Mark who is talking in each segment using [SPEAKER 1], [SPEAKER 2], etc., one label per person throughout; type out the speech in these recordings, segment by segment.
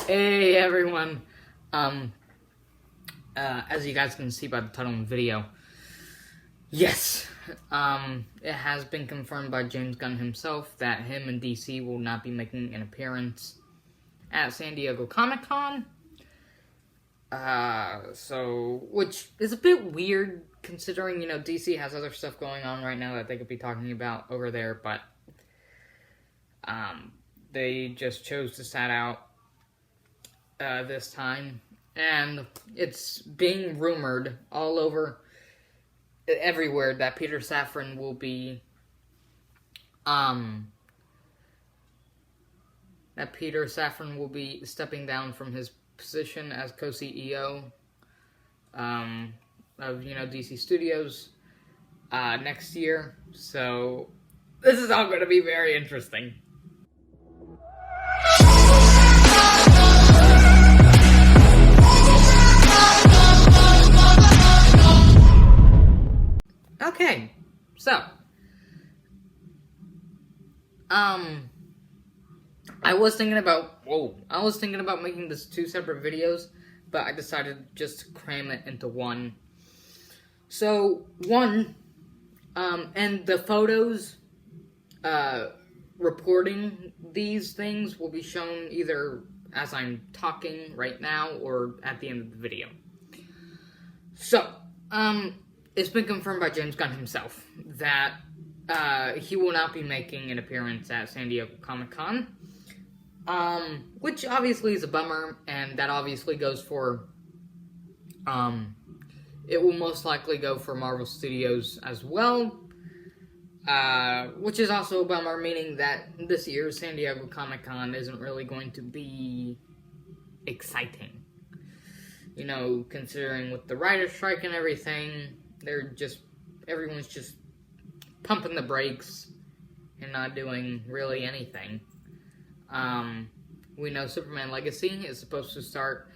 [SPEAKER 1] Hey everyone, as you guys can see by the title of the video, yes, it has been confirmed by James Gunn himself that him and DC will not be making an appearance at San Diego Comic-Con, which is a bit weird considering, DC has other stuff going on right now that they could be talking about over there, but, they just chose to sat out this time, and it's being rumored all over everywhere that Peter Safran will be stepping down from his position as co-CEO of DC Studios next year. So this is all going to be very interesting. Okay, so, I was thinking about making this two separate videos, but I decided just to cram it into one. So, and the photos, reporting these things will be shown either as I'm talking right now or at the end of the video. So, it's been confirmed by James Gunn himself that he will not be making an appearance at San Diego Comic-Con, which obviously is a bummer, and that obviously goes for, it will most likely go for Marvel Studios as well, which is also a bummer, meaning that this year's San Diego Comic-Con isn't really going to be exciting. Considering with the writer's strike and everything, everyone's just pumping the brakes and not doing really anything. We know Superman Legacy is supposed to start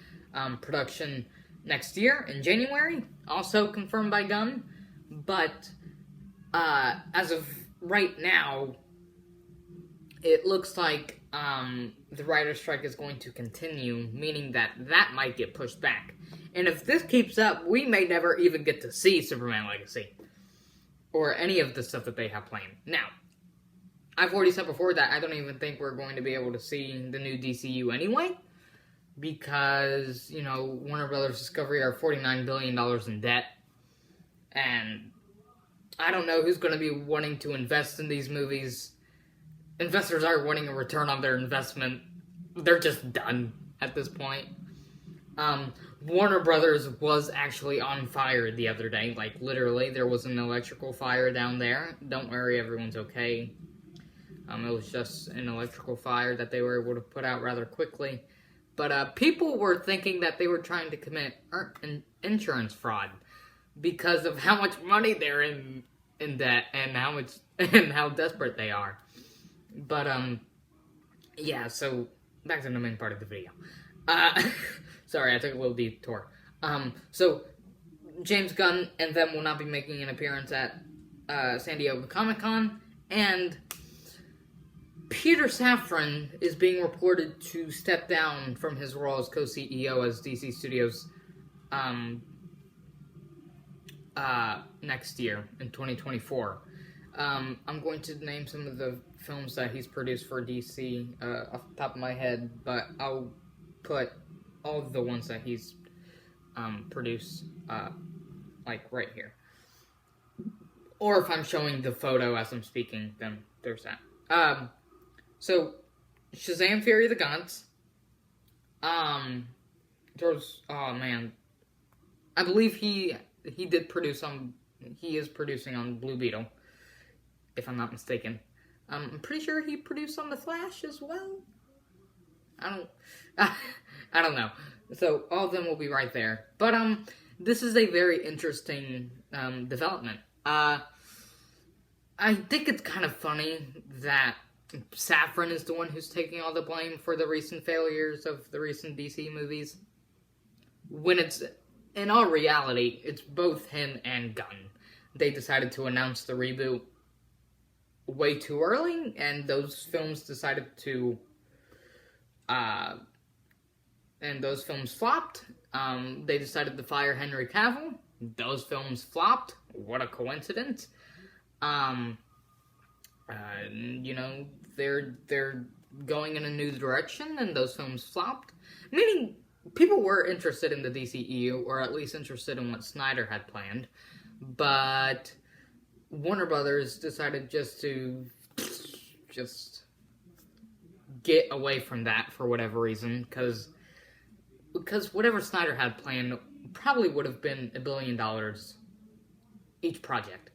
[SPEAKER 1] production next year in January, also confirmed by Gunn, but as of right now, it looks like the writer's strike is going to continue, meaning that might get pushed back. And if this keeps up, we may never even get to see Superman Legacy, or any of the stuff that they have planned. Now, I've already said before that I don't even think we're going to be able to see the new DCU anyway, because, Warner Brothers Discovery are $49 billion in debt, and I don't know who's going to be wanting to invest in these movies. Investors are wanting a return on their investment. They're just done at this point. Warner Brothers was actually on fire the other day. Like, literally, there was an electrical fire down there. Don't worry, everyone's okay. It was just an electrical fire that they were able to put out rather quickly. But, people were thinking that they were trying to commit insurance fraud because of how much money they're in debt and how desperate they are. But, yeah, so, back to the main part of the video. Sorry, I took a little detour. So, James Gunn and them will not be making an appearance at, San Diego Comic-Con, and Peter Safran is being reported to step down from his role as co-CEO as DC Studios, next year, in 2024. I'm going to name some of the films that he's produced for DC off the top of my head, but I'll put all of the ones that he's produced, like right here. Or if I'm showing the photo as I'm speaking, then there's that. So, Shazam! Fury of the Gods. Oh man, I believe he is producing on Blue Beetle, if I'm not mistaken. I'm pretty sure he produced on The Flash as well. I don't know. So, all of them will be right there. But, this is a very interesting, development. I think it's kind of funny that Safran is the one who's taking all the blame for the recent failures of the recent DC movies, when it's, in all reality, it's both him and Gunn. They decided to announce the reboot way too early, and those films decided to and those films flopped. They decided to fire Henry Cavill. Those films flopped. What a coincidence. You know, they're going in a new direction, and those films flopped. Meaning, people were interested in the DCEU, or at least interested in what Snyder had planned, but Warner Brothers decided just to get away from that for whatever reason, because whatever Snyder had planned probably would have been $1 billion each project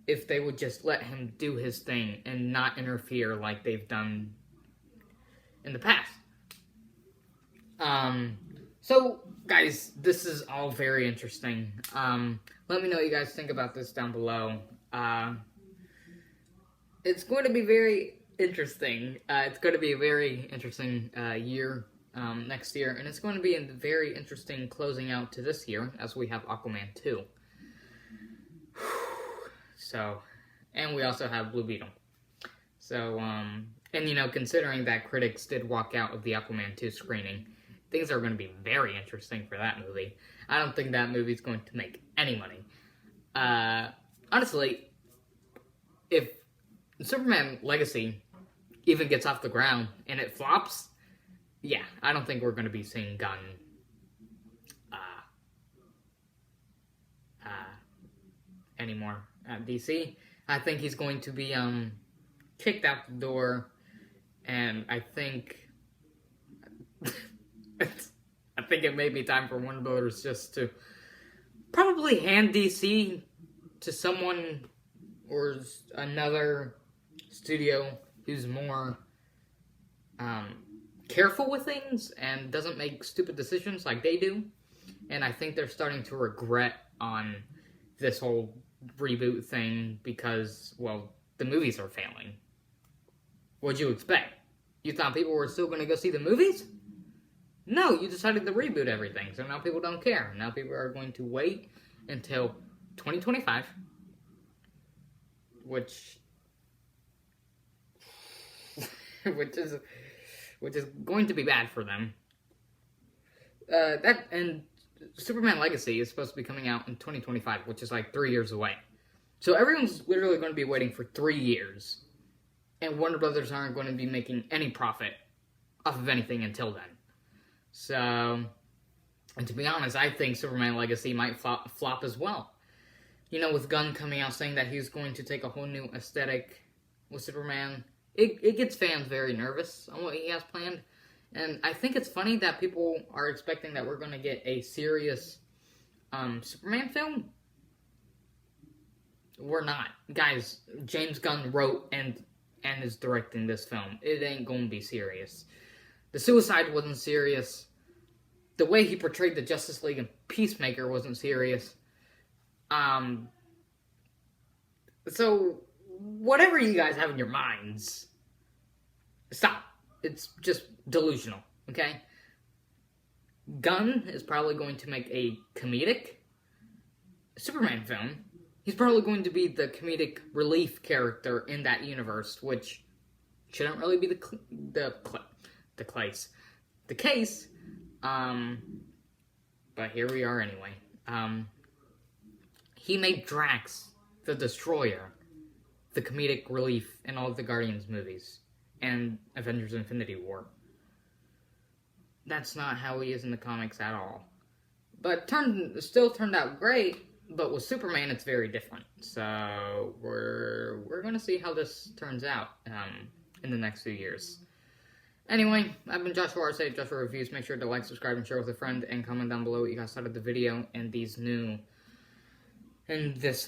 [SPEAKER 1] if they would just let him do his thing and not interfere like they've done in the past. So, guys, this is all very interesting. Let me know what you guys think about this down below. It's going to be very interesting. It's going to be a very interesting year next year, and it's going to be a very interesting closing out to this year as we have Aquaman 2. So, and we also have Blue Beetle. So, and you know, considering that critics did walk out of the Aquaman 2 screening, things are going to be very interesting for that movie. I don't think that movie's going to make any money. Honestly, if Superman Legacy even gets off the ground and it flops, yeah, I don't think we're going to be seeing Gunn anymore at DC. I think he's going to be kicked out the door, and I think it may be time for Warner Brothers just to probably hand DC to someone or another studio who's more careful with things and doesn't make stupid decisions like they do. And I think they're starting to regret on this whole reboot thing because, well, the movies are failing. What'd you expect? You thought people were still going to go see the movies? No, you decided to reboot everything, so now people don't care. Now people are going to wait until 2025, which is going to be bad for them. And Superman Legacy is supposed to be coming out in 2025, which is like 3 years away. So everyone's literally going to be waiting for 3 years, and Warner Brothers aren't going to be making any profit off of anything until then. So, and to be honest, I think Superman Legacy might flop as well. You know, with Gunn coming out saying that he's going to take a whole new aesthetic with Superman, it gets fans very nervous on what he has planned. And I think it's funny that people are expecting that we're going to get a serious Superman film. We're not. Guys, James Gunn wrote and is directing this film. It ain't going to be serious. The Suicide wasn't serious. The way he portrayed the Justice League and Peacemaker wasn't serious. So, whatever you guys have in your minds, stop. It's just delusional, okay? Gunn is probably going to make a comedic Superman film. He's probably going to be the comedic relief character in that universe, which shouldn't really be the case. But here we are anyway. He made Drax the Destroyer the comedic relief in all of the Guardians movies and Avengers Infinity War. That's not how he is in the comics at all. But still turned out great, but with Superman it's very different. So we're gonna see how this turns out in the next few years. Anyway, I've been Joshua Arce, Joshua Reviews. Make sure to like, subscribe, and share with a friend, and comment down below what you guys thought of the video and this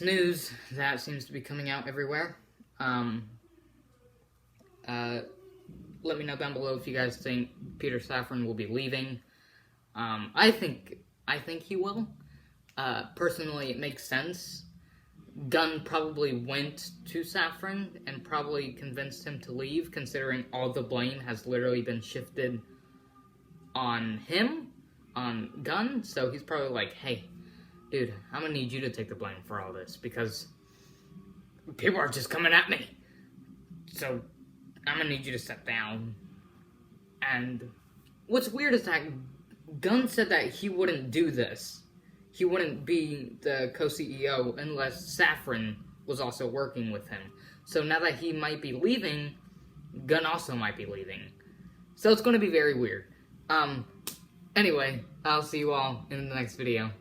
[SPEAKER 1] news that seems to be coming out everywhere. Let me know down below if you guys think Peter Safran will be leaving. I think he will. Personally, it makes sense. Gunn probably went to Safran and probably convinced him to leave, considering all the blame has literally been shifted on him, on Gunn. So he's probably like, hey, dude, I'm gonna need you to take the blame for all this, because people are just coming at me. So I'm gonna need you to step down. And what's weird is that Gunn said that he wouldn't do this. He wouldn't be the co-CEO unless Safran was also working with him. So now that he might be leaving, Gunn also might be leaving. So it's going to be very weird. Anyway, I'll see you all in the next video.